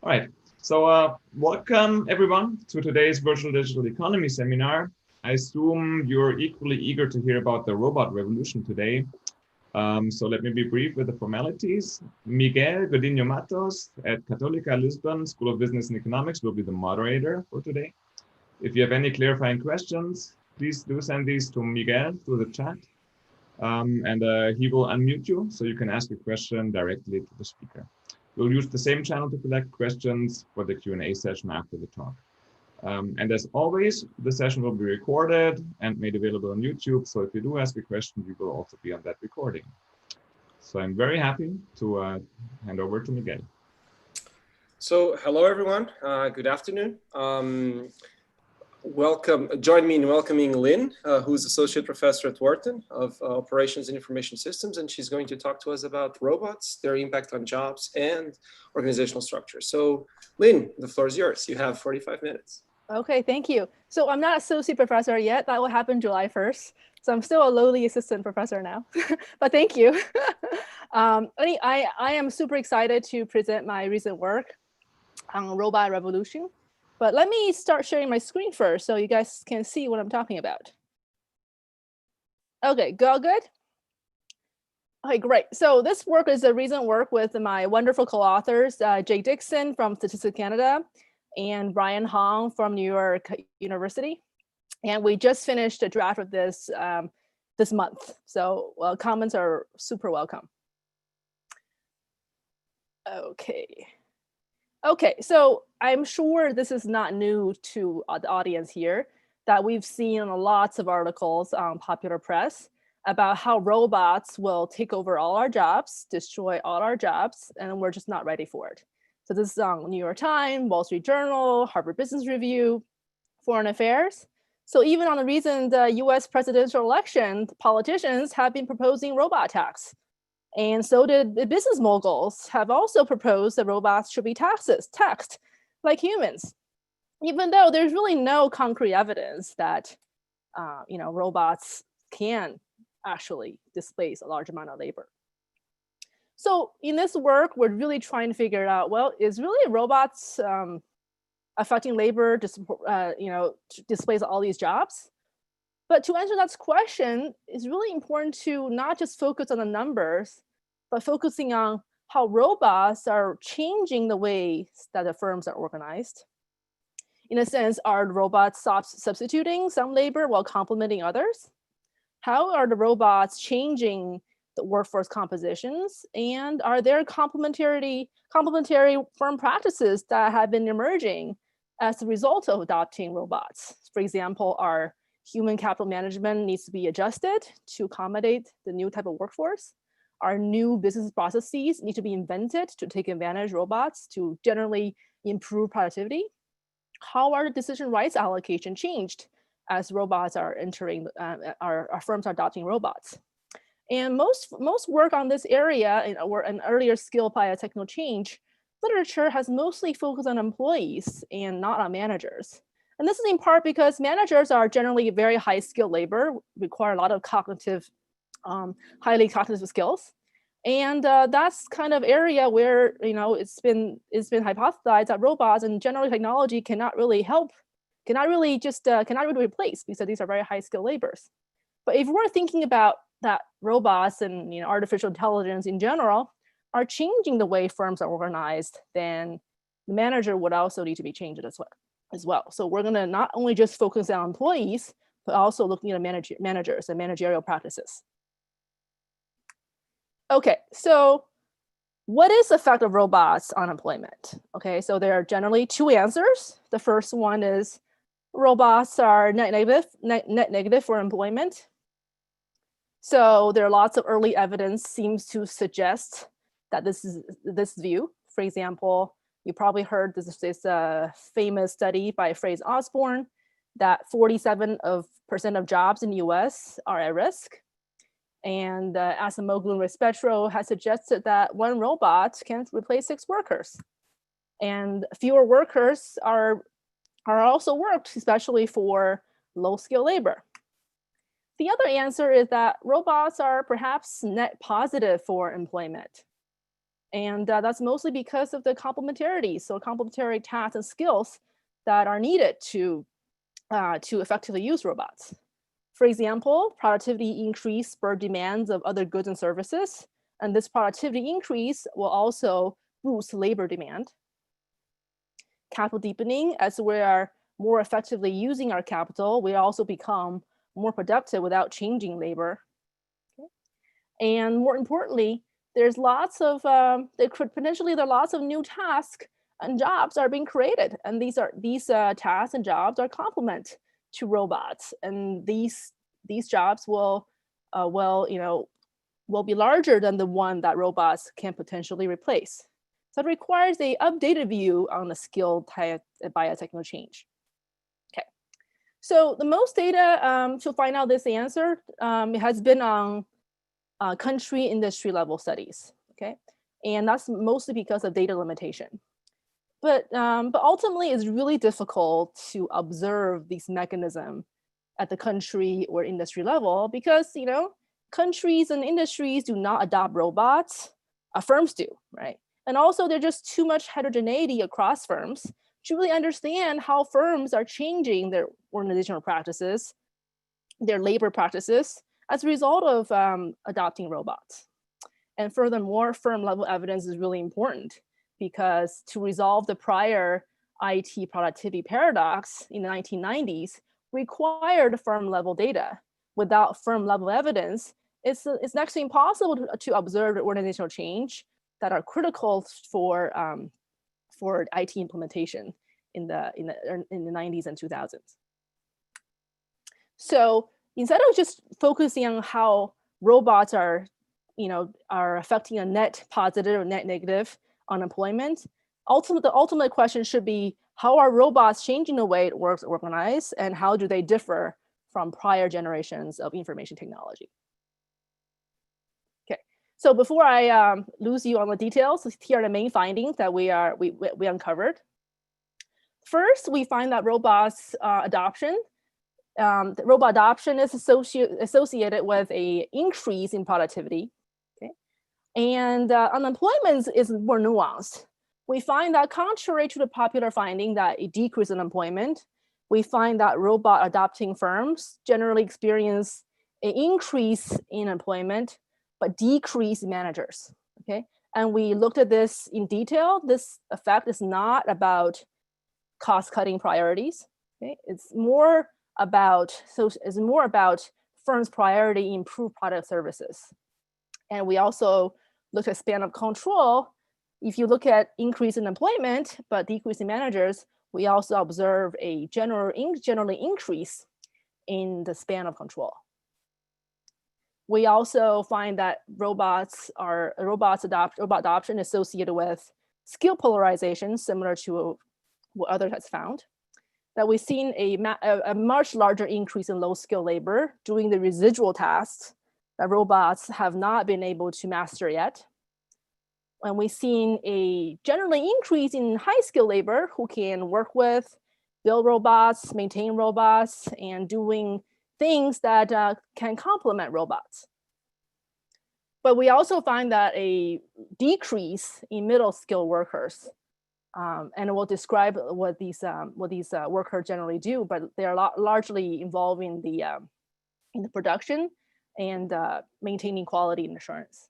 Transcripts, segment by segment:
All right. So welcome everyone to today's virtual digital economy seminar. I assume you're equally eager to hear about the robot revolution today. So let me be brief with the formalities. Miguel Godinho Matos at Católica Lisbon School of Business and Economics will be the moderator for today. If you have any clarifying questions, please do send these to Miguel through the chat. And he will unmute you so you can ask a question directly to the speaker. We'll use the same channel to collect questions for the Q&A session after the talk. And as always, the session will be recorded and made available on YouTube. So if you do ask a question, we will also be on that recording. So I'm very happy to hand over to Miguel. So hello, everyone. Good afternoon. Join me in welcoming Lynn, who's Associate Professor at Wharton of Operations and Information Systems, and she's going to talk to us about robots, their impact on jobs and organizational structure. So Lynn, the floor is yours. You have 45 minutes. Okay, thank you. So I'm not Associate Professor yet. That will happen July 1st. So I'm still a lowly Assistant Professor now, but thank you. I am super excited to present my recent work on robot revolution. But let me start sharing my screen first so you guys can see what I'm talking about. Okay, all good? Okay, great. So this work is a recent work with my wonderful co-authors, Dixon from Statistics Canada and Bryan Hong from New York University. And we just finished a draft of this this month. So comments are super welcome. Okay, so I'm sure this is not new to the audience here, that we've seen lots of articles on popular press about how robots will take over all our jobs, destroy all our jobs, and we're just not ready for it. So this is on New York Times, Wall Street Journal, Harvard Business Review, Foreign Affairs. So even on the recent US presidential election, politicians have been proposing robot tax. And so did the business moguls have also proposed that robots should be taxed like humans, even though there's really no concrete evidence that robots can actually displace a large amount of labor. So in this work, we're really trying to figure out, well, is really robots affecting labor, to displace all these jobs? But to answer that question, it's really important to not just focus on the numbers, but focusing on how robots are changing the way that the firms are organized. In a sense, are robots substituting some labor while complementing others? How are the robots changing the workforce compositions? And are there complementary firm practices that have been emerging as a result of adopting robots? For example, our human capital management needs to be adjusted to accommodate the new type of workforce. Our new business processes need to be invented to take advantage of robots to generally improve productivity. How are the decision rights allocation changed as robots are entering, our firms are adopting robots? And most work on this area or an earlier skill biotechnical change literature has mostly focused on employees and not on managers. And this is in part because managers are generally very high skilled labor, require a lot of highly cognitive skills. And that's kind of area where it's been hypothesized that robots and general technology cannot really replace, because these are very high skilled labors. But if we're thinking about that robots and artificial intelligence in general are changing the way firms are organized, then the manager would also need to be changed as well. So we're going to not only just focus on employees, but also looking at managers and managerial practices. Okay, so what is the effect of robots on employment? Okay, so there are generally two answers. The first one is robots are net negative for employment. So there are lots of early evidence seems to suggest that this view. For example, you probably heard this famous study by Fraser Osborne that 47% of jobs in the US are at risk. And Asimoglu and Respetro has suggested that one robot can replace 6 workers. And fewer workers are also worked, especially for low-skill labor. The other answer is that robots are perhaps net positive for employment. And that's mostly because of the complementarity, so complementary tasks and skills that are needed to effectively use robots. For example, productivity increase spur demands of other goods and services, and this productivity increase will also boost labor demand. Capital deepening, as we are more effectively using our capital, we also become more productive without changing labor. Okay. And more importantly, there's lots of there are lots of new tasks and jobs are being created, and these tasks and jobs are complement to robots, and these jobs will be larger than the one that robots can potentially replace. So it requires a updated view on the skill biotechnical change. Okay, so the most data to find out this answer has been on country industry level studies. Okay, and that's mostly because of data limitation. But ultimately, it's really difficult to observe these mechanisms at the country or industry level because countries and industries do not adopt robots. Firms do, right? And also, there's just too much heterogeneity across firms to really understand how firms are changing their organizational practices, their labor practices, as a result of adopting robots. And furthermore, firm level evidence is really important because to resolve the prior IT productivity paradox in the 1990s required firm level data. Without firm level evidence, it's actually impossible to observe organizational change that are critical for IT implementation in the 90s and 2000s. So instead of just focusing on how robots are affecting a net positive or net negative on employment, the ultimate question should be, how are robots changing the way it works organized, and how do they differ from prior generations of information technology? Okay, so before I lose you on the details, here are the main findings that we uncovered. First, we find that robot adoption is associated with an increase in productivity. Okay? And unemployment is more nuanced. We find that contrary to the popular finding that a decrease in employment, we find that robot adopting firms generally experience an increase in employment, but decrease in managers. Okay, and we looked at this in detail. This effect is not about cost-cutting priorities. Okay, it's more about firms' priority improve product services. And we also looked at span of control. If you look at increase in employment but decrease in managers, we also observe a generally increase in the span of control. We also find that robot adoption associated with skill polarization, similar to what others has found. That we've seen a much larger increase in low skill labor doing the residual tasks that robots have not been able to master yet. And we've seen a generally increase in high skill labor who can work with, build robots, maintain robots, and doing things that can complement robots. But we also find that a decrease in middle skill workers. And we'll describe what these workers generally do, but they are largely involved in the production and maintaining quality and assurance.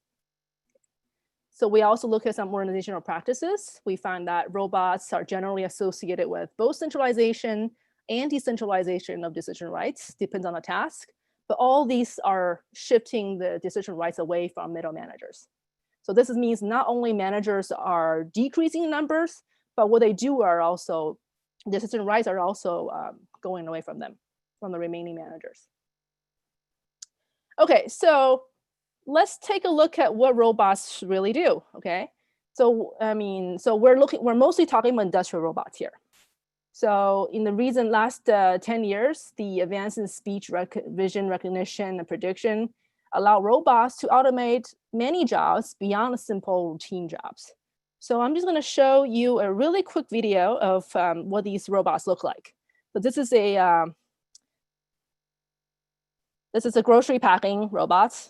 So we also look at some organizational practices. We find that robots are generally associated with both centralization and decentralization of decision rights, depends on the task. But all these are shifting the decision rights away from middle managers. So this means not only managers are decreasing in numbers, but what they do are also, decision rights are also going away from them, from the remaining managers. Okay, so let's take a look at what robots really do, okay? So, we're mostly talking about industrial robots here. So in the recent last 10 years, the advance in speech vision recognition and prediction allow robots to automate many jobs beyond simple routine jobs. So I'm just going to show you a really quick video of what these robots look like. So this is a grocery packing robot.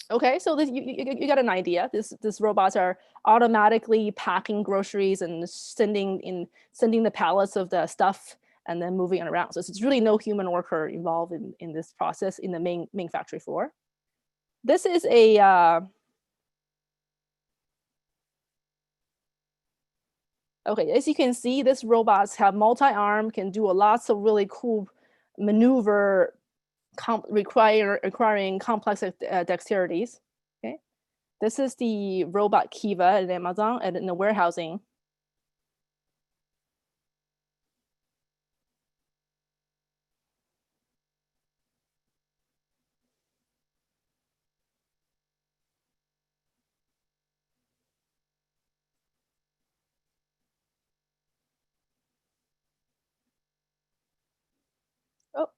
Okay, so this, you got an idea. This robots are automatically packing groceries and sending the pallets of the stuff and then moving it around. So it's really no human worker involved in this process in the main factory floor. This is a okay, as you can see, these robots have multi-arm, can do lots of really cool maneuver requiring complex dexterities. Okay, this is the robot Kiva at Amazon and in the warehousing. Oh,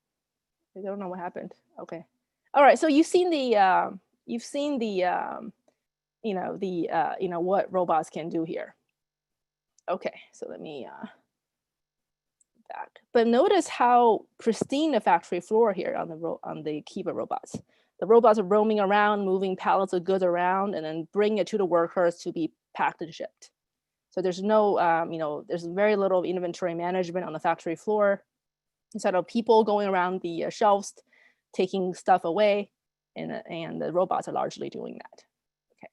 I don't know what happened. Okay, all right. So you've seen the what robots can do here. Okay, so let me back. But notice how pristine the factory floor here on the Kiva robots. The robots are roaming around, moving pallets of goods around, and then bring it to the workers to be packed and shipped. So there's no, there's very little inventory management on the factory floor. Instead of people going around the shelves, taking stuff away, and the robots are largely doing that. Okay.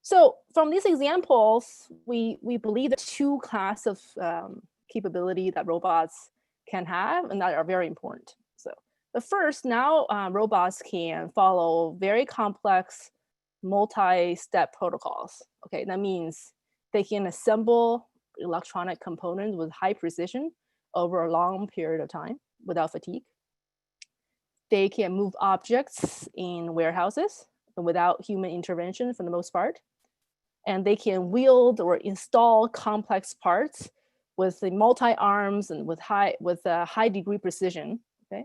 So from these examples, we believe that two classes of capability that robots can have and that are very important. So the first, now robots can follow very complex multi-step protocols. Okay, that means they can assemble electronic components with high precision over a long period of time without fatigue. They can move objects in warehouses without human intervention for the most part. And they can wield or install complex parts with the multi-arms and with a high degree precision. Okay.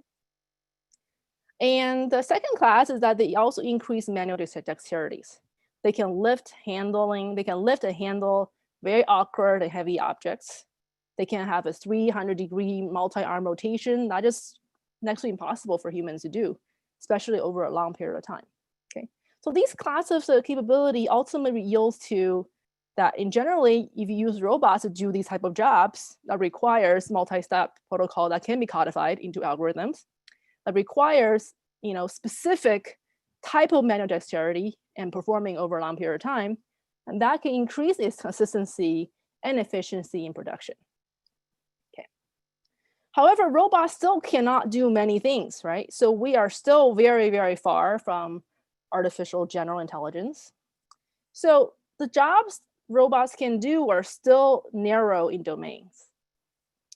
And the second class is that they also increase manual dexterities. They can lift and handle very awkward and heavy objects. They can have a 300-degree multi-arm rotation, not just next to impossible for humans to do, especially over a long period of time. Okay, so these classes of capability ultimately yields to that in generally, if you use robots to do these type of jobs, that requires multi-step protocol that can be codified into algorithms, that requires specific type of manual dexterity and performing over a long period of time, and that can increase its consistency and efficiency in production. Okay. However, robots still cannot do many things, right? So we are still very, very far from artificial general intelligence. So the jobs robots can do are still narrow in domains,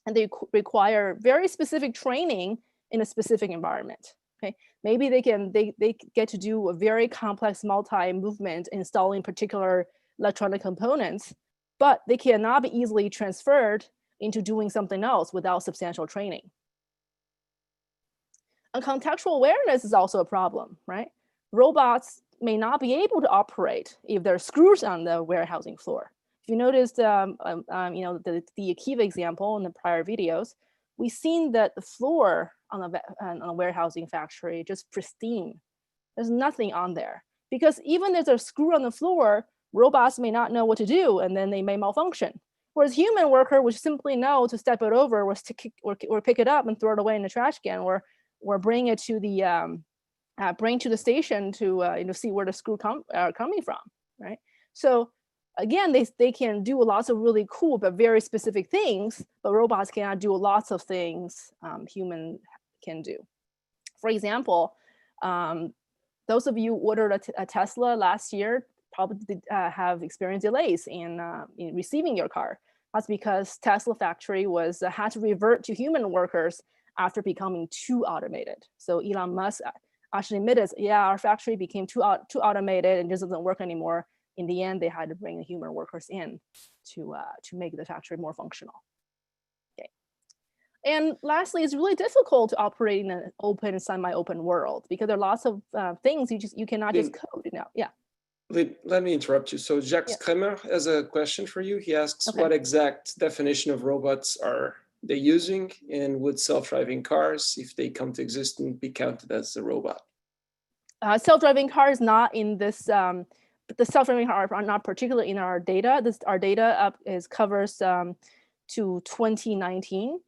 and they require very specific training in a specific environment. Okay, maybe they get to do a very complex multi-movement installing particular electronic components, but they cannot be easily transferred into doing something else without substantial training. And contextual awareness is also a problem, right? Robots may not be able to operate if there are screws on the warehousing floor. If you noticed, the Kiva example in the prior videos, we've seen that the floor on a warehousing factory just pristine. There's nothing on there because even if there's a screw on the floor, robots may not know what to do and then they may malfunction. Whereas human worker would simply know to step it over or pick it up and throw it away in the trash can or bring it to the station to see where the screw are coming from, right? So again, they can do lots of really cool but very specific things, but robots cannot do lots of things human can do. For example, those of you who ordered a Tesla last year probably have experienced delays in receiving your car. That's because Tesla factory had to revert to human workers after becoming too automated. So Elon Musk actually admitted, yeah, our factory became too automated and just doesn't work anymore. In the end, they had to bring the human workers in to make the factory more functional. Okay. And lastly, it's really difficult to operate in an open, semi-open world because there are lots of things you cannot just code. Yeah. Let me interrupt you. So Jacques Kremer has a question for you. He asks, what exact definition of robots are they using, and would self-driving cars, if they come to exist, be counted as a robot? Self-driving cars not in this. The self-driving cars are not particularly in our data. Our data covers to 2019.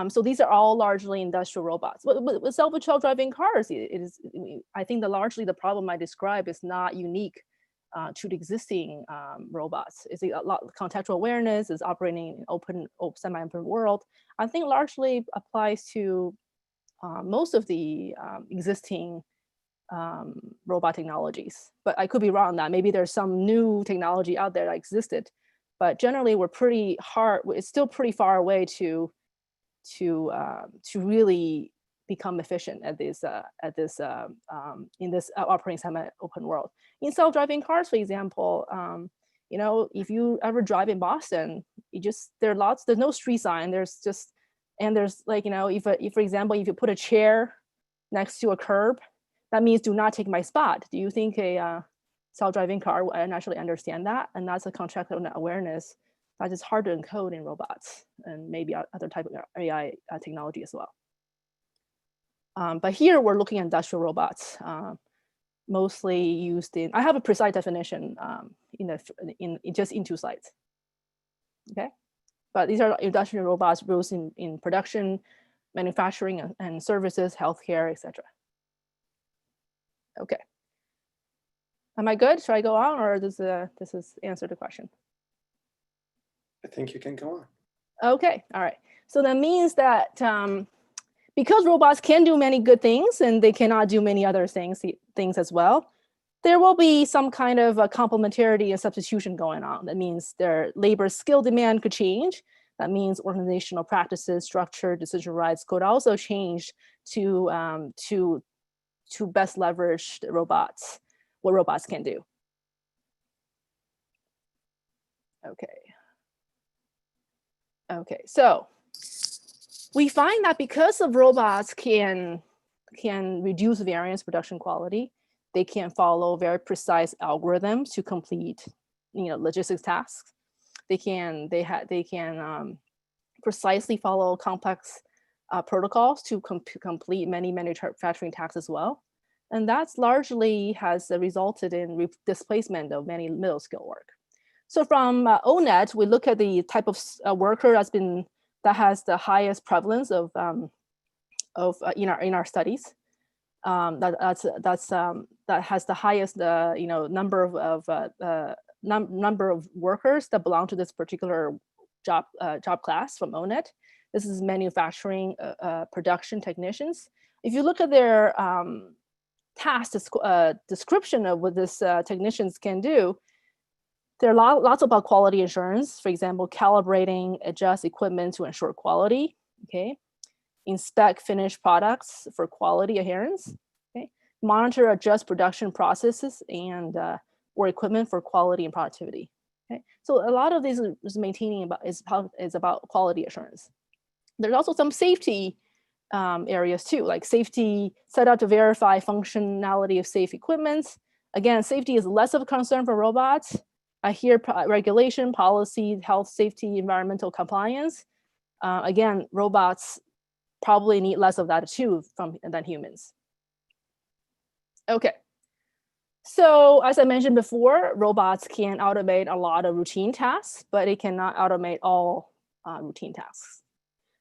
So these are all largely industrial robots. But with self-driving cars, I think largely the problem I described is not unique to the existing robots. It's a lot of contextual awareness, is operating in open semi-open world. I think largely applies to most of the existing robot technologies, but I could be wrong on that. Maybe there's some new technology out there that existed, but generally it's still pretty far away to really become efficient at this in this operating semi-open world. In self-driving cars, for example, if you ever drive in Boston, there's no street sign. There's like, if for example, if you put a chair next to a curb, that means do not take my spot. Do you think a self-driving car will naturally understand that? And that's a contextual awareness that is hard to encode in robots and maybe other type of AI technology as well. But here we're looking at industrial robots, mostly used in. I have a precise definition just in 2 slides. Okay, but these are industrial robots used in production, manufacturing, and services, healthcare, etc. Okay. Am I good? Should I go on, or does this answer the question? I think you can go on. Okay, all right. So that means that because robots can do many good things and they cannot do many other things as well, there will be some kind of a complementarity and substitution going on. That means their labor skill demand could change. That means organizational practices, structure, decision rights could also change to best leverage the what robots can do. Okay, so we find that because of robots can reduce variance production quality, they can follow very precise algorithms to complete logistics tasks. They can precisely follow complex protocols to complete many manufacturing tasks as well. And that's largely has resulted in displacement of many middle skill work. So from ONET, we look at the type of worker that has the highest prevalence of in our studies. That has the highest number of workers that belong to this particular job class from ONET. This is manufacturing production technicians. If you look at their task description of what this technicians can do, there are lots about quality assurance. For example, calibrating, adjust equipment to ensure quality. Okay, inspect finished products for quality adherence. Okay, monitor, adjust production processes and or equipment for quality and productivity. Okay, so a lot of this is maintaining is about quality assurance. There's also some safety areas too, like safety set out to verify functionality of safe equipment. Again, safety is less of a concern for robots. Here, regulation, policy, health, safety, environmental compliance. Again, robots probably need less of that too than humans. Okay. So as I mentioned before, robots can automate a lot of routine tasks, but it cannot automate all routine tasks.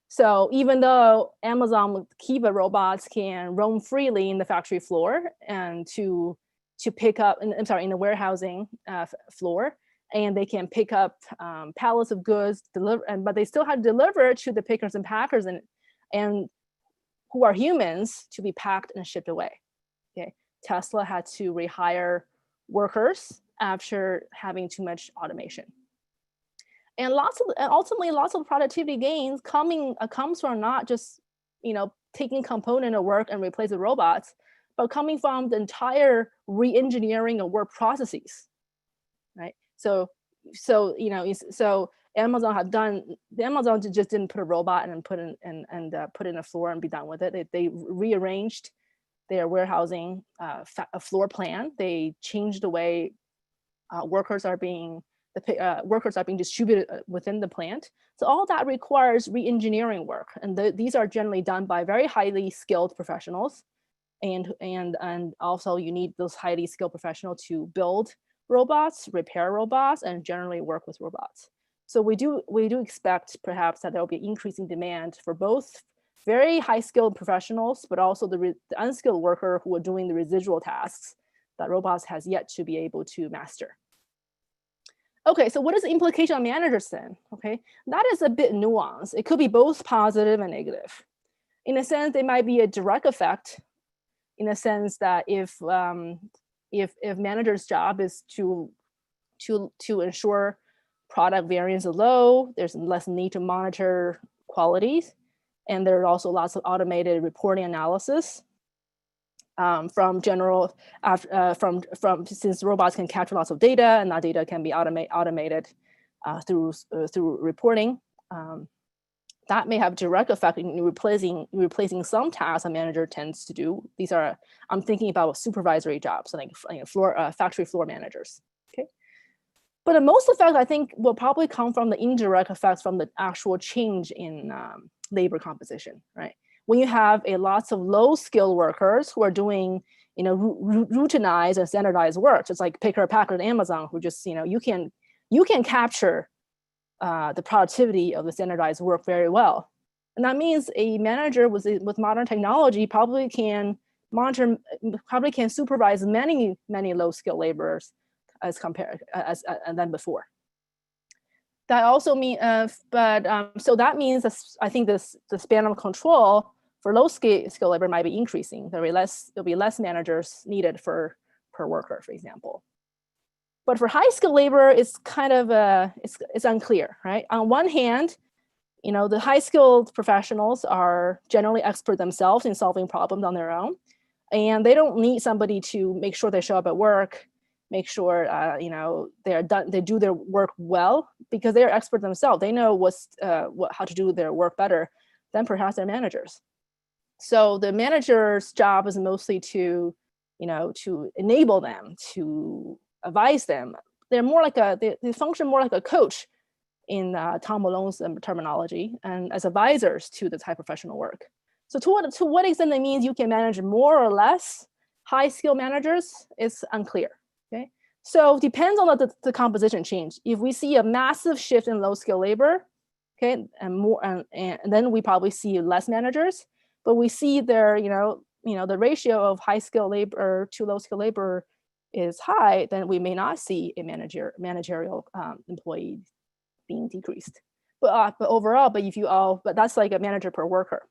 So even though Amazon Kiva robots can roam freely in the factory floor and to pick up, in the warehousing floor, and they can pick up pallets of goods, but they still have to deliver to the pickers and packers and who are humans to be packed and shipped away. Okay, Tesla had to rehire workers after having too much automation. And ultimately lots of productivity gains comes from not just taking component of work and replace the robots, but coming from the entire re-engineering of work processes, right? So Amazon just didn't put a robot and put in a floor and be done with it. They rearranged their warehousing floor plan. They changed the way workers are being distributed within the plant. So all that requires re-engineering work, and these are generally done by very highly skilled professionals. and also you need those highly skilled professionals to build robots, repair robots, and generally work with robots. So we do expect perhaps that there will be increasing demand for both very high skilled professionals, but also the unskilled worker who are doing the residual tasks that robots has yet to be able to master. Okay, so what is the implication on managers then? Okay, that is a bit nuanced. It could be both positive and negative. In a sense, there might be a direct effect, in a sense that if managers' job is to ensure product variance is low, there's less need to monitor qualities, and there are also lots of automated reporting analysis from since robots can capture lots of data, and that data can be automated through reporting. That may have direct effect in replacing some tasks a manager tends to do. These are, I'm thinking about supervisory jobs, like factory floor managers. Okay, but the most effect I think will probably come from the indirect effects from the actual change in labor composition, right? When you have lots of low-skilled workers who are doing, routinized and standardized work, just like Picker, Packer, and Amazon, who just, you can capture the productivity of the standardized work very well. And that means a manager with modern technology probably can supervise many low-skilled laborers as compared than before. That also means, so that means I think the span of control for low-skilled labor might be increasing. There'll be less managers needed per worker, for example. But for high-skilled labor, it's kind of it's unclear, right? On one hand, the high-skilled professionals are generally expert themselves in solving problems on their own, and they don't need somebody to make sure they show up at work, make sure they do their work well, because they're expert themselves. They know how to do their work better than perhaps their managers. So the manager's job is mostly to enable them, to advise them. They're more like they function more like a coach in Tom Malone's terminology, and as advisors to the type of professional work. So to what extent that means you can manage more or less high skill managers is unclear. Okay, so depends on the composition change. If we see a massive shift in low skill labor, okay, and then we probably see less managers. But we see there, the ratio of high skill labor to low skill labor is high, then we may not see a managerial employee being decreased. But overall, but that's like a manager per worker.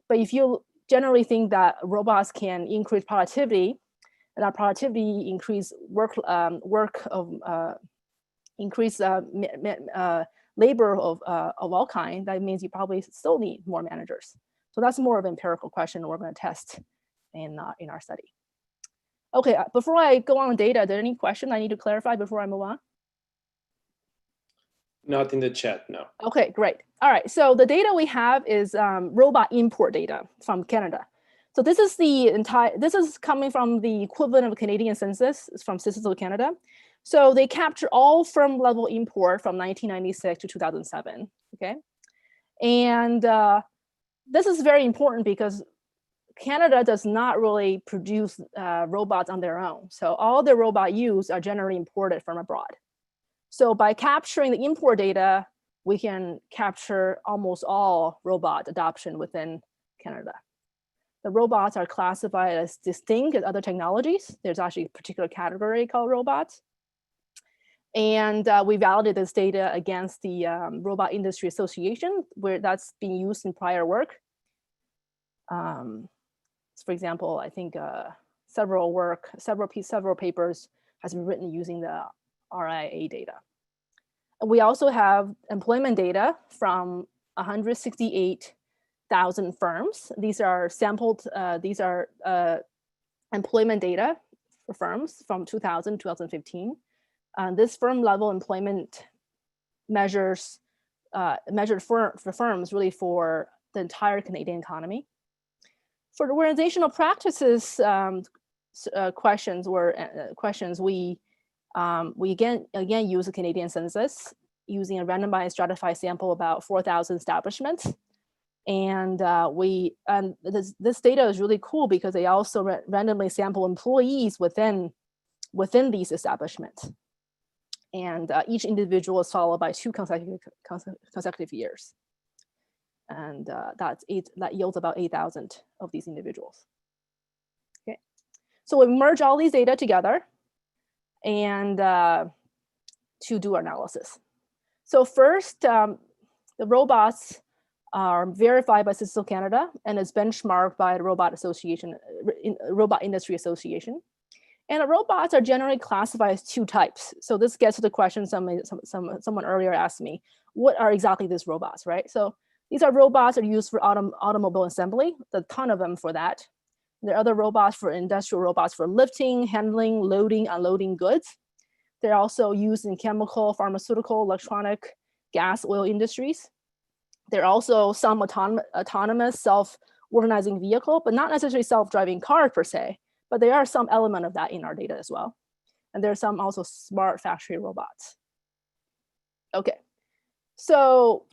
But if you generally think that robots can increase productivity, and that productivity increase labor of all kinds, that means you probably still need more managers. So that's more of an empirical question we're going to test in our study. Okay, before I go on data, are there any questions I need to clarify before I move on? Not in the chat, no. Okay, great. All right, so the data we have is robot import data from Canada. So this is coming from the equivalent of a Canadian census. It's from Statistical Canada. So they capture all firm level import from 1996 to 2007, okay? And this is very important because Canada does not really produce robots on their own. So all the robot used are generally imported from abroad. So by capturing the import data, we can capture almost all robot adoption within Canada. The robots are classified as distinct as other technologies. There's actually a particular category called robots. And we validated this data against the Robot Industry Association, where that's being used in prior work. For example, I think several papers has been written using the RIA data. And we also have employment data from 168,000 firms. These are sampled, employment data for firms from 2000 to 2015. This firm level employment measured for firms really for the entire Canadian economy. For the organizational practices questions, we again use a Canadian census using a randomized stratified sample about 4,000 establishments. And this data is really cool because they also randomly sample employees within these establishments. And each individual is followed by 2 consecutive years. And that yields about 8,000 of these individuals. Okay, so we merge all these data together and to do our analysis. So first, the robots are verified by Statistical Canada and is benchmarked by the Robot Industry Association. And the robots are generally classified as 2 types. So this gets to the question someone earlier asked me, what are exactly these robots, right? So these are robots that are used for automobile assembly. There's a ton of them for that. There are other robots for industrial robots for lifting, handling, loading, unloading goods. They're also used in chemical, pharmaceutical, electronic, gas, oil industries. There are also some autonomous self-organizing vehicle, but not necessarily self-driving cars per se, but there are some element of that in our data as well. And there are some also smart factory robots. Okay, so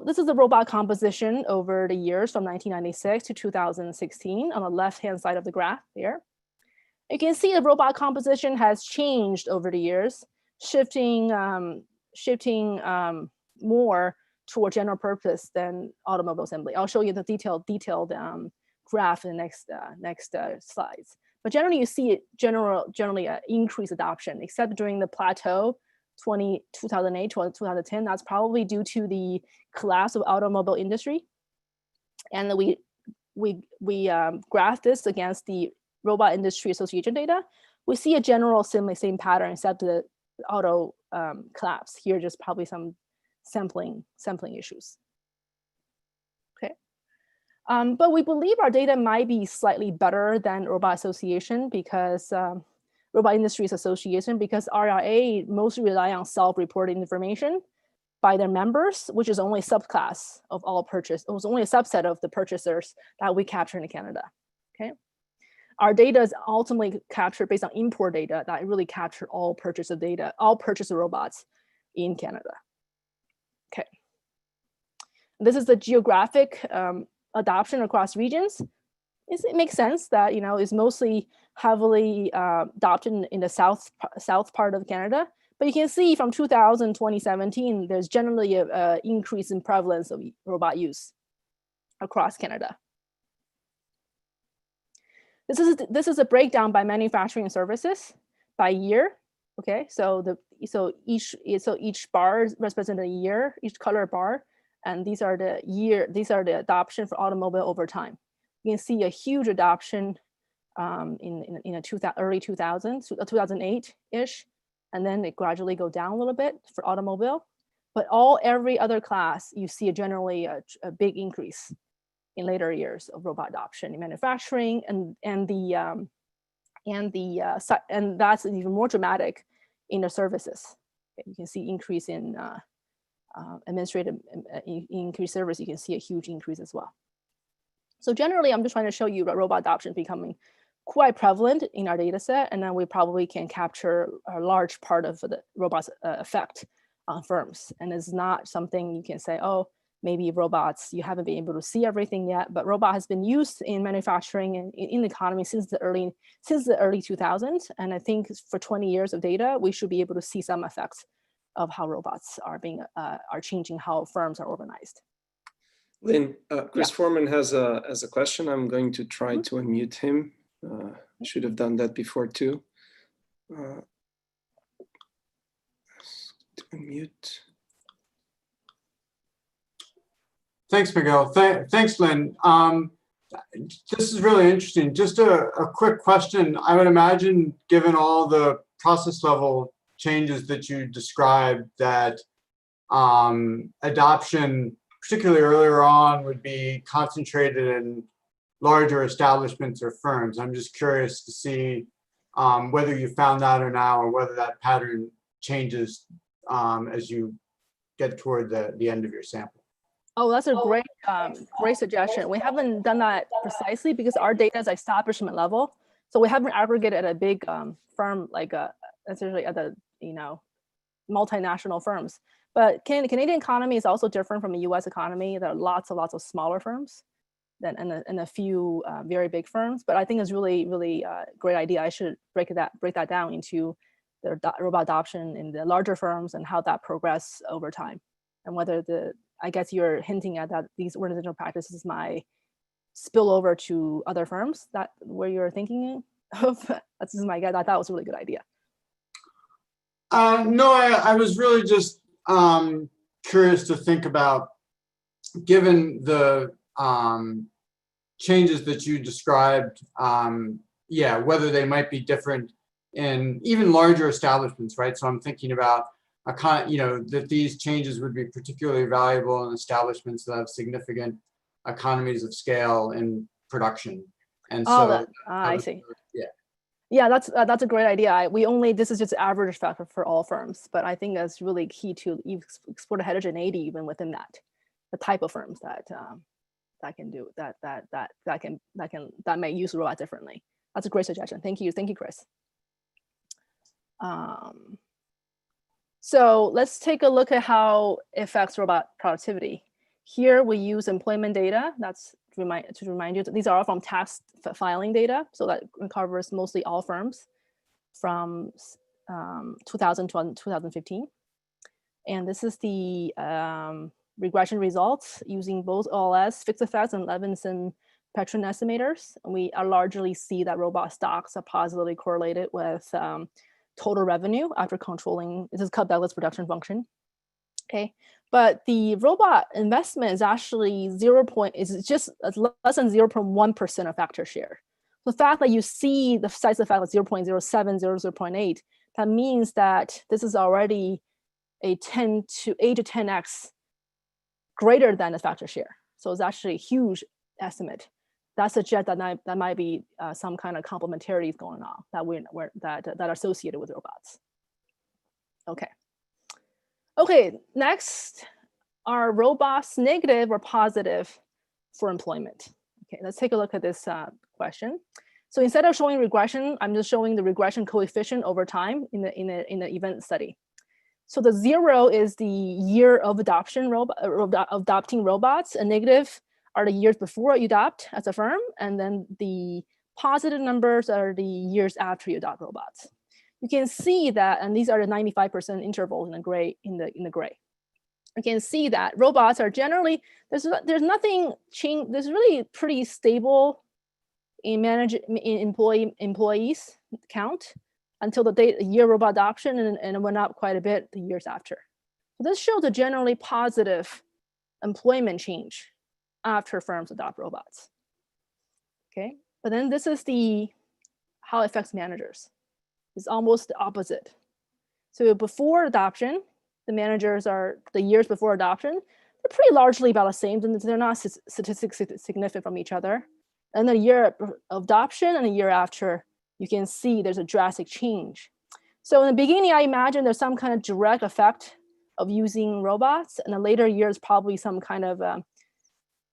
this is the robot composition over the years from 1996 to 2016 on the left-hand side of the graph here. You can see the robot composition has changed over the years, shifting more toward general purpose than automobile assembly. I'll show you the detailed graph in the next slides. But generally, you see it generally increased adoption, except during the plateau 2008 to 2010. That's probably due to the collapse of automobile industry. And we graph this against the Robot Industry Association data. We see a general same pattern, except the auto collapse. Here, just probably some sampling issues. Okay, but we believe our data might be slightly better than Robot Association because Robot Industries Association, because RIA mostly rely on self-reported information by their members, which is only a subclass of all purchase. It was only a subset of the purchasers that we capture in Canada. Okay, our data is ultimately captured based on import data that really captured all purchase of data, all purchase of robots in Canada. Okay, this is the geographic adoption across regions. It makes sense that is mostly heavily adopted in the south part of Canada. But you can see from 2000 to 2017, there's generally an increase in prevalence of robot use across Canada. This is a breakdown by manufacturing services by year. Okay, so each bar represents a year, each color bar, and these are the adoption for automobile over time. You can see a huge adoption in the early 2000s, 2008-ish, and then it gradually go down a little bit for automobile. But every other class, you see generally a big increase in later years of robot adoption in manufacturing, and that's even more dramatic in the services. You can see increase in administrative increased service. You can see a huge increase as well. So generally, I'm just trying to show you that robot adoption is becoming quite prevalent in our data set, and then we probably can capture a large part of the robot's effect on firms. And it's not something you can say, oh, maybe robots, you haven't been able to see everything yet, but robot has been used in manufacturing and in the economy since the early 2000s. And I think for 20 years of data, we should be able to see some effects of how robots are changing how firms are organized. Lynn, Chris Foreman has a question. I'm going to try to unmute him. Should have done that before too. Unmute. Thanks, Miguel. Thanks, Lynn. This is really interesting. Just a quick question. I would imagine, given all the process level changes that you described, that adoption, particularly earlier on, would be concentrated in larger establishments or firms. I'm just curious to see whether you found that or now, or whether that pattern changes as you get toward the end of your sample. Oh, that's a great suggestion. We haven't done that precisely because our data is establishment level, so we haven't aggregated at a big firm like essentially at the multinational firms. But Canadian economy is also different from the US economy. There are lots of smaller firms and a few very big firms. But I think it's really great idea. I should break that down into the robot adoption in the larger firms and how that progress over time. And whether I guess you're hinting at that these organizational practices might spill over to other firms, that where you're thinking of. That's just my guess. I thought it was a really good idea. No, I was really just curious to think about, given the changes that you described, whether they might be different in even larger establishments, right? So I'm thinking about that these changes would be particularly valuable in establishments that have significant economies of scale in production. And so I see. Yeah. Yeah, that's a great idea. This is just average factor for all firms, but I think that's really key to explore the heterogeneity even within that, the type of firms that can do that may use robot differently. That's a great suggestion. Thank you, Chris. So let's take a look at how it affects robot productivity. Here we use employment data. That's to remind you that these are all from tax filing data. So that covers mostly all firms from 2000 to 2015. And this is the regression results using both OLS, fixed effects, and Levinson Patron estimators. And we largely see that robot stocks are positively correlated with total revenue after controlling, this is called Douglas production function. Okay, but the robot investment is actually is just less than 0.1% of factor share. The fact that you see the size of the fact of 0.07, 0.8, that means that this is already a 8 to 10x greater than the factor share. So it's actually a huge estimate. That suggests that might be some kind of complementarities going on that are associated with robots. Okay, next, are robots negative or positive for employment? Okay, let's take a look at this question. So instead of showing regression, I'm just showing the regression coefficient over time in the event study. So the 0 is the year of adopting robots, and negative are the years before you adopt as a firm, and then the positive numbers are the years after you adopt robots. You can see that, and these are the 95% intervals in the gray. You can see that robots are generally there's nothing change. There's really pretty stable in employees count until the year robot adoption, and it went up quite a bit the years after. So this shows a generally positive employment change after firms adopt robots. Okay, but then this is how it affects managers. It's almost the opposite. So before adoption, the managers are the years before adoption, they're pretty largely about the same. They're not statistically significant from each other. And the year of adoption and the year after, you can see there's a drastic change. So in the beginning, I imagine there's some kind of direct effect of using robots, and the later years probably some kind of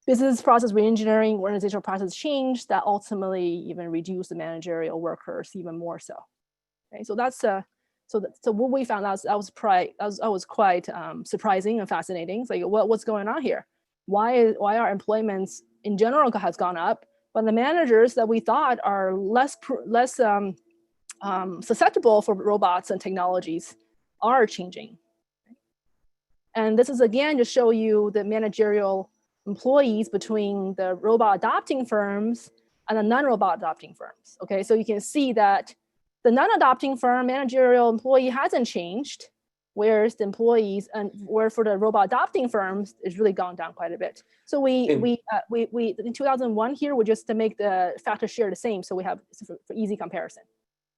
business process reengineering, organizational process change that ultimately even reduce the managerial workers even more so. Okay, so that's so what we found out that was quite surprising and fascinating. It's like what's going on here? Why our employments in general has gone up, but the managers that we thought are less susceptible for robots and technologies are changing. And this is again to show you the managerial employees between the robot adopting firms and the non-robot adopting firms. Okay, so you can see that the non-adopting firm managerial employee hasn't changed, whereas the employees and where for the robot adopting firms it's really gone down quite a bit. So we in 2001 here, we just to make the factor share the same, so we have for easy comparison.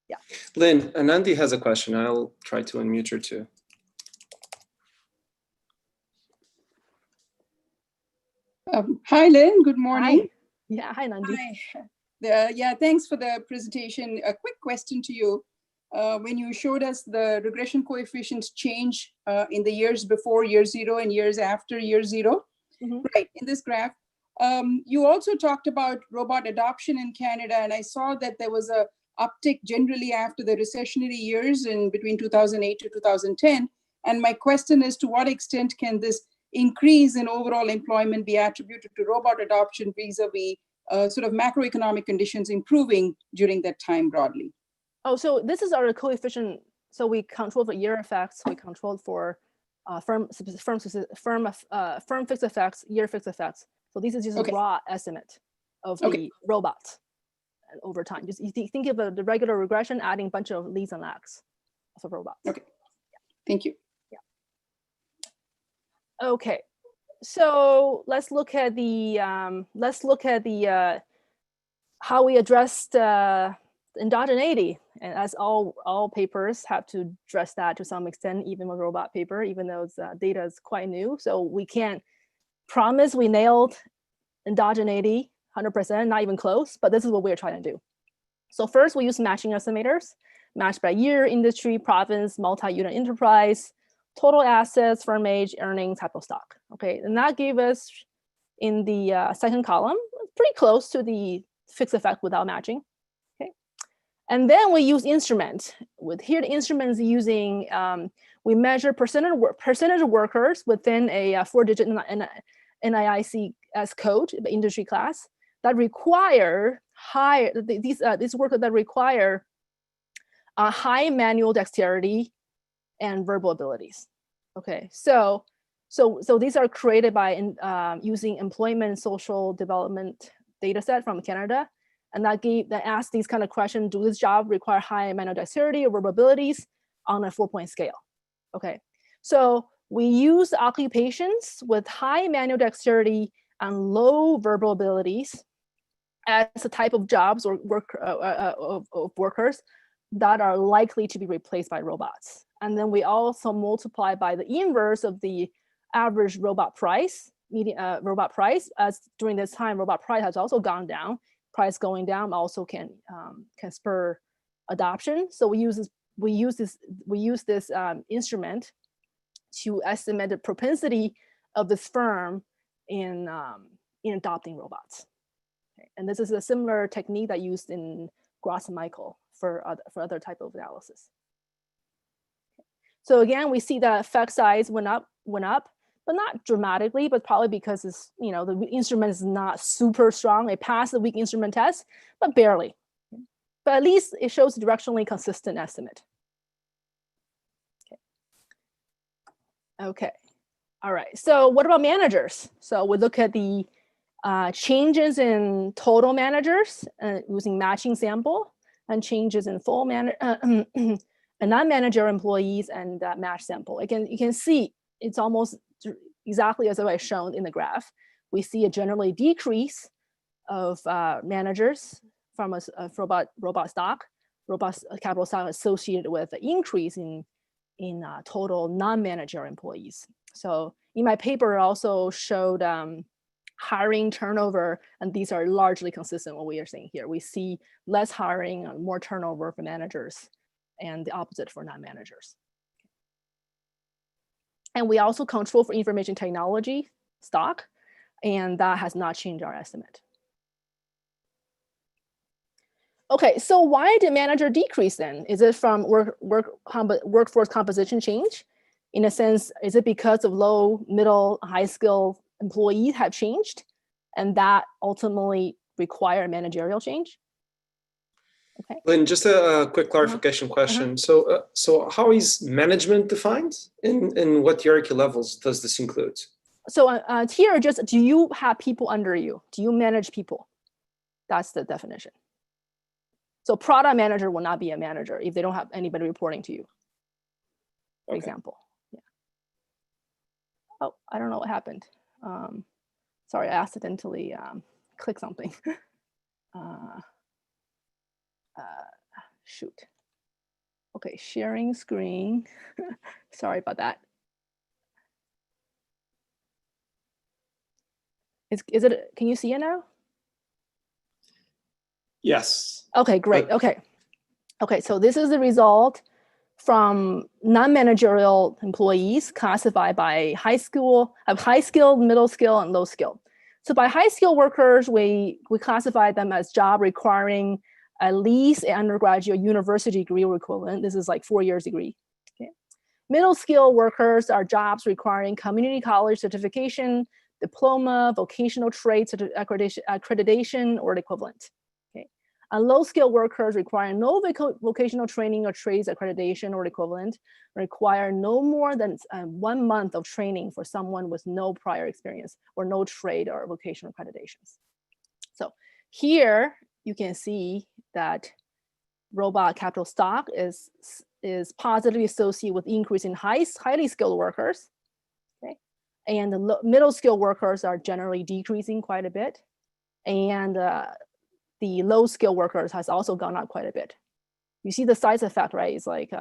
Yeah. Lynn, Anandi has a question. I'll try to unmute her too. Hi, Lynn. Good morning. Hi. Yeah, hi, Nandi. Hi. Yeah, thanks for the presentation. A quick question to you. When you showed us the regression coefficients change in the years before year 0 and years after year 0, right, in this graph, you also talked about robot adoption in Canada, and I saw that there was a uptick generally after the recessionary years in between 2008 to 2010, And my question is, to what extent can this increase in overall employment be attributed to robot adoption vis-a-vis sort of macroeconomic conditions improving during that time broadly? Oh, so this is our coefficient. So we control for year effects. We control for firm fixed effects, year fixed effects. So this is just a raw estimate of the robots over time. Just you think of the regular regression, adding a bunch of leads and lags of robots. Okay, thank you. Yeah. Okay, so let's look at the how we addressed endogeneity, and as all papers have to address that to some extent, even with robot paper, even though data is quite new. So we can't promise we nailed endogeneity 100%, not even close, but this is what we're trying to do. So first we use matching estimators, matched by year, industry, province, multi-unit enterprise, total assets, firm age, earnings, type of stock. Okay, and that gave us in the second column, pretty close to the fixed effect without matching. Okay, and then we use instrument. With here, the instruments using, we measure percentage of workers within a 4-digit NAICS code, the industry class, that require high, these workers that require high manual dexterity and verbal abilities. Okay, so these are created by using employment and social development data set from Canada, and that asked these kind of questions: do this job require high manual dexterity or verbal abilities on a 4-point scale? Okay, so we use occupations with high manual dexterity and low verbal abilities as a type of jobs or workers that are likely to be replaced by robots. And then we also multiply by the inverse of the average robot price, robot price, as during this time, robot price has also gone down. Price going down also can spur adoption. So we use this instrument to estimate the propensity of this firm in adopting robots. Okay. And this is a similar technique that used in Gross and Michael for other type of analysis. So again, we see the effect size went up, but not dramatically, but probably because it's, the instrument is not super strong. It passed the weak instrument test, but barely. But at least it shows directionally consistent estimate. Okay. All right. So what about managers? So we look at the changes in total managers using matching sample, and changes in full and non-manager employees and match sample. Again, you can see it's almost exactly as I shown in the graph. We see a generally decrease of managers from a robot stock, robot capital stock associated with an increase in total non-manager employees. So in my paper, I also showed hiring turnover, and these are largely consistent with what we are seeing here. We see less hiring and more turnover for managers, and the opposite for non-managers. And we also control for information technology stock, and that has not changed our estimate. Okay, so why did manager decrease then? Is it from workforce composition change? In a sense, is it because of low, middle, high skill employees have changed, and that ultimately require managerial change? Okay. Lynn, just a quick clarification question. So how is management defined? In what hierarchy levels does this include? So here, just do you have people under you? Do you manage people? That's the definition. So product manager will not be a manager if they don't have anybody reporting to you, for example. Yeah. Oh, I don't know what happened. Sorry, I accidentally clicked something. Shoot. Okay, sharing screen. Sorry about that. Is it? Can you see it now? Yes. Okay, great. Okay, so this is the result from non-managerial employees classified by high skill, middle skill, and low skill. So by high skill workers, we classify them as job requiring at least an undergraduate university degree or equivalent. This is like 4 years degree. Okay. Middle skill workers are jobs requiring community college certification, diploma, vocational trade accreditation, or equivalent. Okay. And low skill workers require no vocational training or trades accreditation or equivalent, require no more than 1 month of training for someone with no prior experience or no trade or vocational accreditations. So here you can see that robot capital stock is positively associated with increase in highly skilled workers. Okay. And the middle skilled workers are generally decreasing quite a bit. And the low skilled workers has also gone up quite a bit. You see the size effect, right? It's like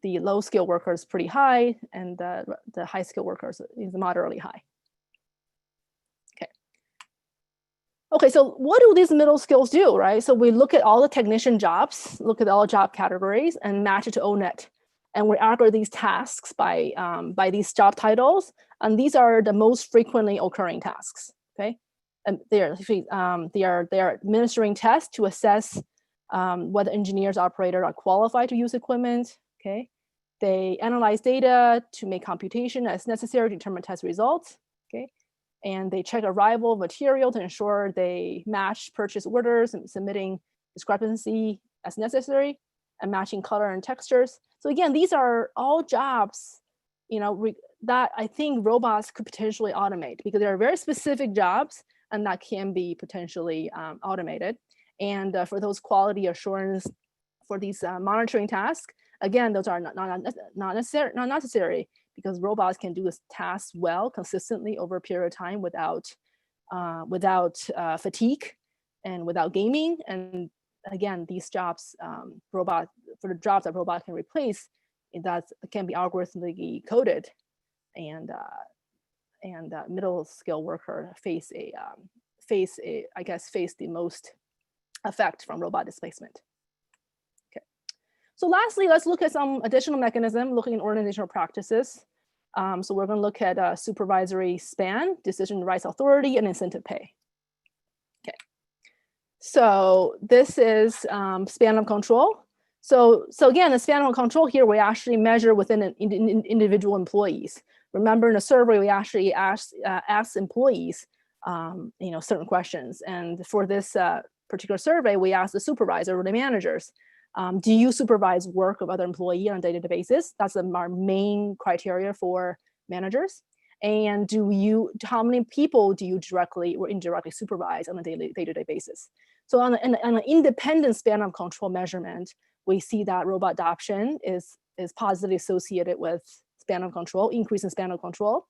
the low skilled workers pretty high, and the high skilled workers is moderately high. Okay, so what do these middle skills do, right? So we look at all the technician jobs, look at all job categories, and match it to ONET. And we aggregate these tasks by these job titles, and these are the most frequently occurring tasks. Okay, and they are administering tests to assess whether engineers, operators are qualified to use equipment. Okay, they analyze data to make computation as necessary to determine test results. Okay. And they check arrival of material to ensure they match purchase orders and submitting discrepancy as necessary, and matching color and textures. So again, these are all jobs, that I think robots could potentially automate, because there are very specific jobs and that can be potentially automated. And for those quality assurance, for these monitoring tasks, again, those are not necessary, because robots can do this task well, consistently over a period of time without fatigue and without gaming. And again, these jobs, for the jobs that robot can replace, that can be algorithmically coded, and middle skill worker face the most effect from robot displacement. So lastly, let's look at some additional mechanism looking at organizational practices. So we're going to look at supervisory span, decision rights authority, and incentive pay. Okay. So this is span of control. So again, the span of control here, we actually measure within an individual employees. Remember, in a survey, we actually asked employees, certain questions. And for this particular survey, we asked the supervisor or the managers, do you supervise work of other employees on a day-to-day basis? That's our main criteria for managers. And how many people do you directly or indirectly supervise on a day-to-day basis? So on an independent span of control measurement, we see that robot adoption is positively associated with span of control, increase in span of control.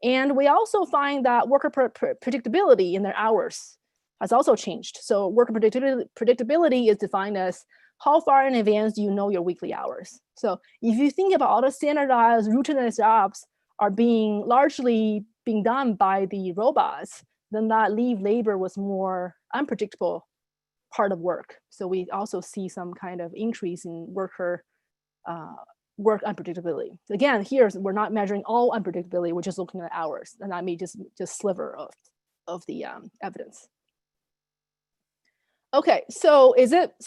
And we also find that worker predictability in their hours has also changed. So worker predictability is defined as how far in advance do you know your weekly hours? So if you think about all the standardized routinized jobs are largely being done by the robots, then that leave labor was more unpredictable part of work. So we also see some kind of increase in work unpredictability. Again, here we're not measuring all unpredictability, we're just looking at hours, and that may just sliver of the evidence. Okay, so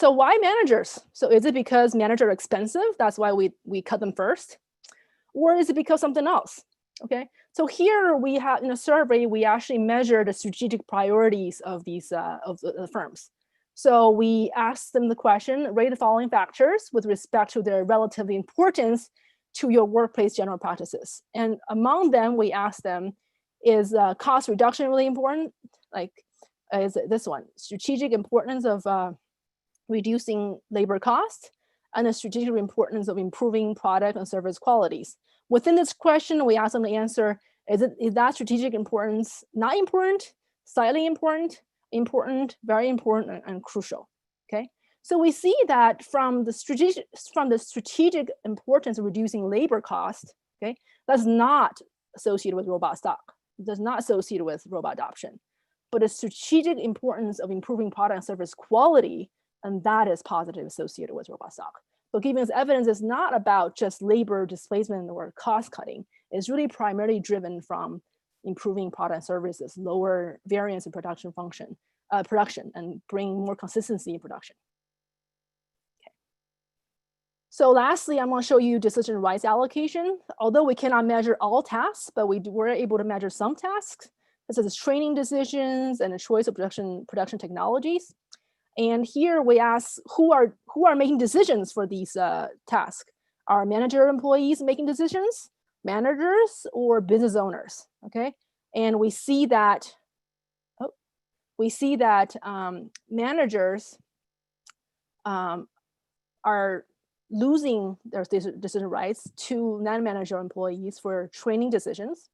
why managers? So is it because managers are expensive? That's why we cut them first? Or is it because something else? Okay, so here we have, in a survey, we actually measure the strategic priorities of these of the firms. So we asked them the question, rate the following factors with respect to their relative importance to your workplace general practices. And among them, we asked them, is cost reduction really important? Like, is this one, strategic importance of reducing labor costs, and the strategic importance of improving product and service qualities. Within this question, we asked them to answer, is that strategic importance not important, slightly important, important, very important, and crucial? Okay, so we see that from the strategic importance of reducing labor cost, okay, that's not associated with robot stock. It does not associate with robot adoption. But the strategic importance of improving product and service quality, and that is positive associated with robot stock. So giving us evidence is not about just labor displacement or cost cutting. It's really primarily driven from improving product and services, lower variance in production, and bring more consistency in production. Okay. So lastly, I'm going to show you decision rights allocation. Although we cannot measure all tasks, but we're able to measure some tasks, such as training decisions and the choice of production technologies. And here we ask who are making decisions for these tasks. Are manager employees making decisions, managers, or business owners? Okay, and we see that managers are losing their decision rights to non-manager employees for training decisions.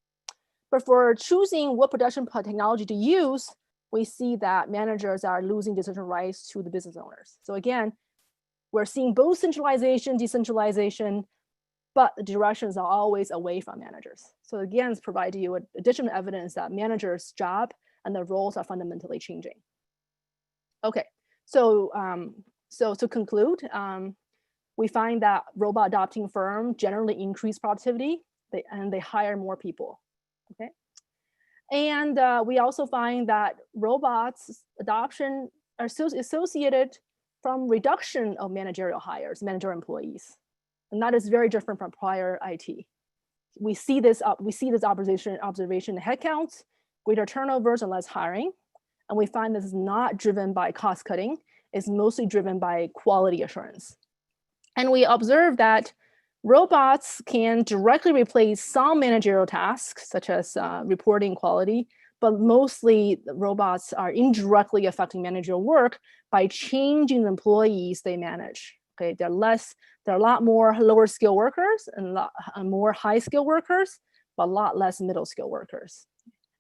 But for choosing what production technology to use, we see that managers are losing decision rights to the business owners. So again, we're seeing both centralization, decentralization, but the directions are always away from managers. So again, it's providing you additional evidence that managers' job and their roles are fundamentally changing. Okay, so to conclude, we find that robot adopting firms generally increase productivity and they hire more people, okay? And we also find that robots adoption are associated from reduction of managerial hires, managerial employees. And that is very different from prior IT. We see this observation in headcounts, greater turnovers and less hiring. And we find this is not driven by cost cutting, it's mostly driven by quality assurance. And we observe that robots can directly replace some managerial tasks, such as reporting quality, but mostly robots are indirectly affecting managerial work by changing the employees they manage. Okay, there are a lot more lower skill workers and a lot more high skill workers, but a lot less middle skill workers.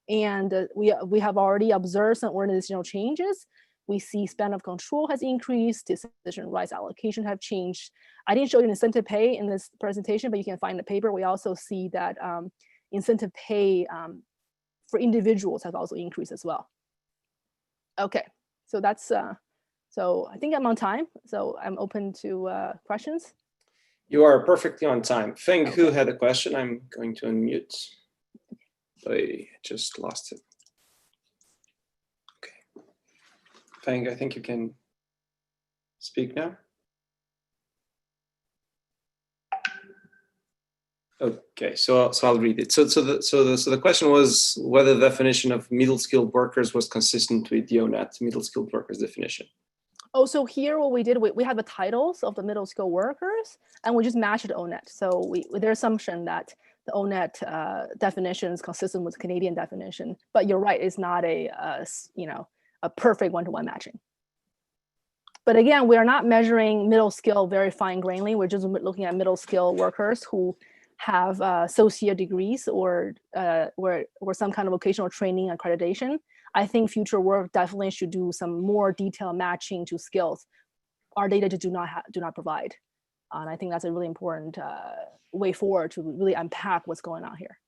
And we have already observed some organizational changes. We see span of control has increased, decision rights allocation have changed. I didn't show you incentive pay in this presentation, but you can find the paper. We also see that incentive pay for individuals have also increased as well. Okay, so that's, so I think I'm on time. So I'm open to questions. You are perfectly on time. Feng Hu had a question. I'm going to unmute. I just lost it. Okay. Feng, I think you can speak now. Okay, so I'll read it. So the question was whether the definition of middle skilled workers was consistent with the ONET middle skilled workers definition. Oh, so here what we did, we have the titles of the middle skilled workers, and we just matched the ONET. So their assumption that the ONET definition is consistent with the Canadian definition. But you're right, it's not a perfect one-to-one matching. But again, we are not measuring middle skill very fine-grainedly. We're just looking at middle skill workers who have associate degrees or some kind of vocational training accreditation. I think future work definitely should do some more detailed matching to skills our data do not provide. And I think that's a really important way forward to really unpack what's going on here.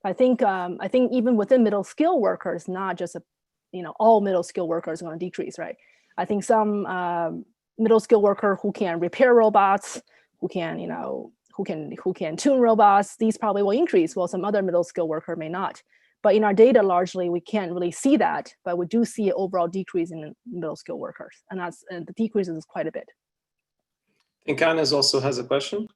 I think even within middle skill workers, not just all middle skill workers are going to decrease, right? I think some middle skill worker who can repair robots, who can tune robots, these probably will increase, while some other middle skill worker may not. But in our data, largely, we can't really see that, but we do see an overall decrease in middle skill workers, and the decrease is quite a bit. And Kanes also has a question.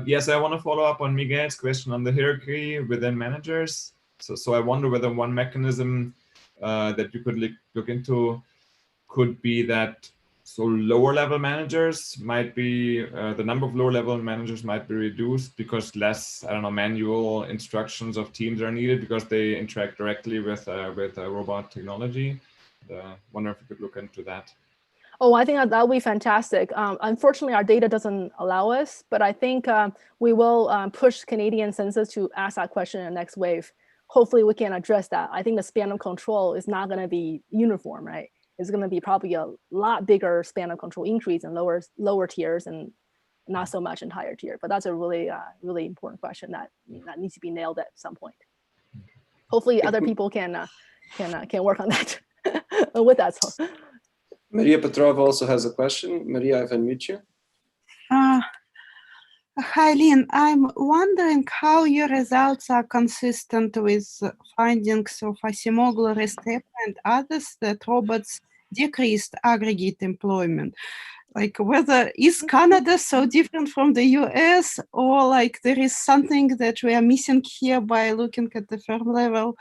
Yes, I want to follow up on Miguel's question on the hierarchy within managers. So I wonder whether one mechanism that you could look into could be that lower level managers might be, the number of lower level managers might be reduced because less, manual instructions of teams are needed because they interact directly with robot technology. Wonder if you could look into that. Oh, I think that would be fantastic. Unfortunately, our data doesn't allow us, but I think we will push Canadian census to ask that question in the next wave. Hopefully we can address that. I think the span of control is not going to be uniform, right? It's going to be probably a lot bigger span of control increase in lower tiers and not so much in higher tier. But that's a really, really important question that needs to be nailed at some point. Hopefully other people can work on that with us. Maria Petrova also has a question. Maria, I've unmuted you. Hi, Lynn. I'm wondering how your results are consistent with findings of Asimoglu, Restrepo, and others that robots decreased aggregate employment. Like whether is Canada so different from the US, or like there is something that we are missing here by looking at the firm level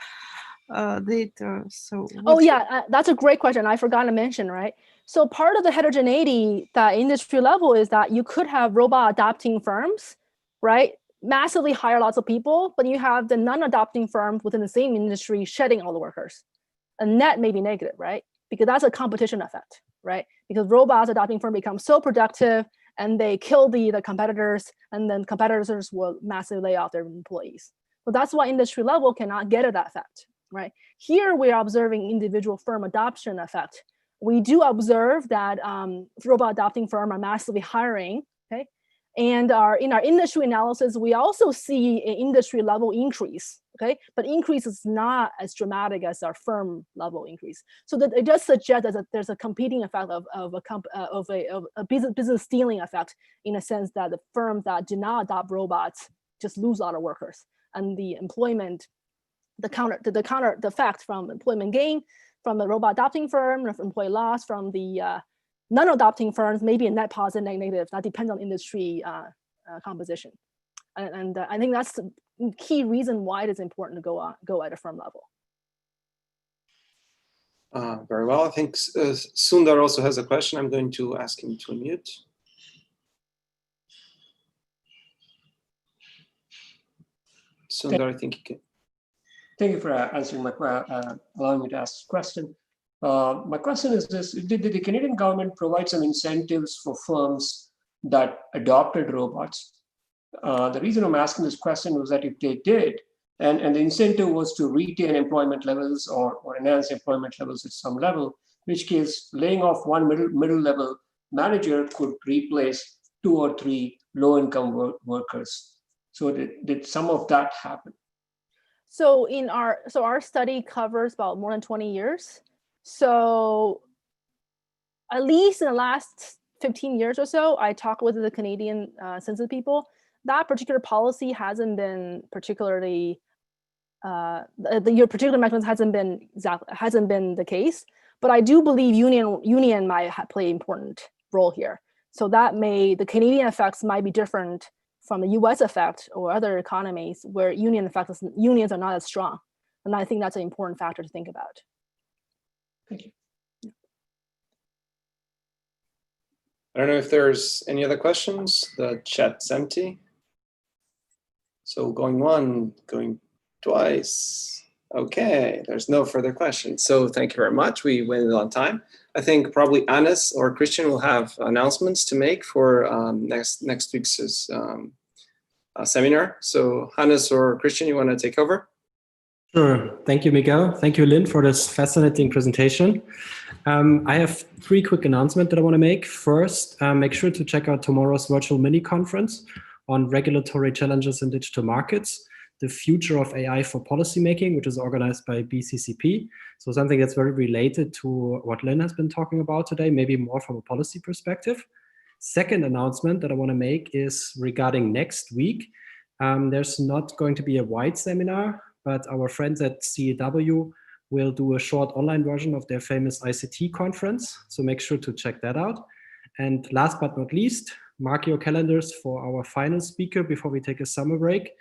data. So Oh yeah, that's a great question. I forgot to mention, right? So part of the heterogeneity that industry level is that you could have robot adopting firms, right? Massively hire lots of people, but you have the non-adopting firms within the same industry shedding all the workers. A net may be negative, right? Because that's a competition effect, right? Because robots adopting firm become so productive and they kill the competitors, and then competitors will massively lay off their employees. So that's why industry level cannot get at that effect, right? Here we're observing individual firm adoption effect. We do observe that robot adopting firms are massively hiring, okay? And in our industry analysis, we also see an industry level increase, okay? But increase is not as dramatic as our firm level increase. So that it does suggest that there's a competing effect of a business stealing effect, in a sense that the firms that do not adopt robots just lose a lot of workers, and the employment, the effect from employment gain from the robot adopting firm, or employee loss from the non-adopting firms, maybe a net positive, negative. That depends on industry composition, and I think that's the key reason why it is important to go at a firm level. Very well. I think Sundar also has a question. I'm going to ask him to unmute. Sundar, I think you can. Thank you for answering allowing me to ask a question. My question is this: did the Canadian government provide some incentives for firms that adopted robots? The reason I'm asking this question was that if they did, and the incentive was to retain employment levels or enhance employment levels at some level, in which case laying off one middle level manager could replace 2 or 3 low-income workers. So did some of that happen? So our study covers about more than 20 years. So at least in the last 15 years or so, I talked with the Canadian census people. That particular policy hasn't been particularly, your particular mechanism hasn't been the case. But I do believe union might play an important role here. So the Canadian effects might be different from the US effect or other economies where unions are not as strong. And I think that's an important factor to think about. Thank you. I don't know if there's any other questions. The chat's empty. So going one, going twice. Okay, there's no further questions. So thank you very much. We went on time. I think probably Hannes or Christian will have announcements to make for next week's seminar. So Hannes or Christian, you want to take over? Sure. Thank you, Miguel. Thank you, Lynn, for this fascinating presentation. I have 3 quick announcements that I want to make. First, make sure to check out tomorrow's virtual mini conference on regulatory challenges in digital markets, the future of AI for policymaking, which is organized by BCCP. So something that's very related to what Lynn has been talking about today, maybe more from a policy perspective. Second announcement that I want to make is regarding next week. There's not going to be a wide seminar, but our friends at CEW will do a short online version of their famous ICT conference. So make sure to check that out. And last but not least, mark your calendars for our final speaker before we take a summer break.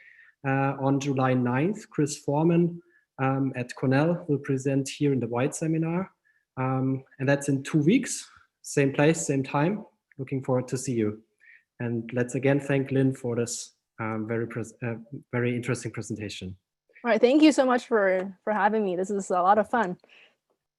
On July 9th, Chris Foreman at Cornell will present here in the White Seminar. And that's in 2 weeks, same place, same time. Looking forward to see you. And let's again thank Lynn for this very interesting presentation. All right, thank you so much for having me. This is a lot of fun.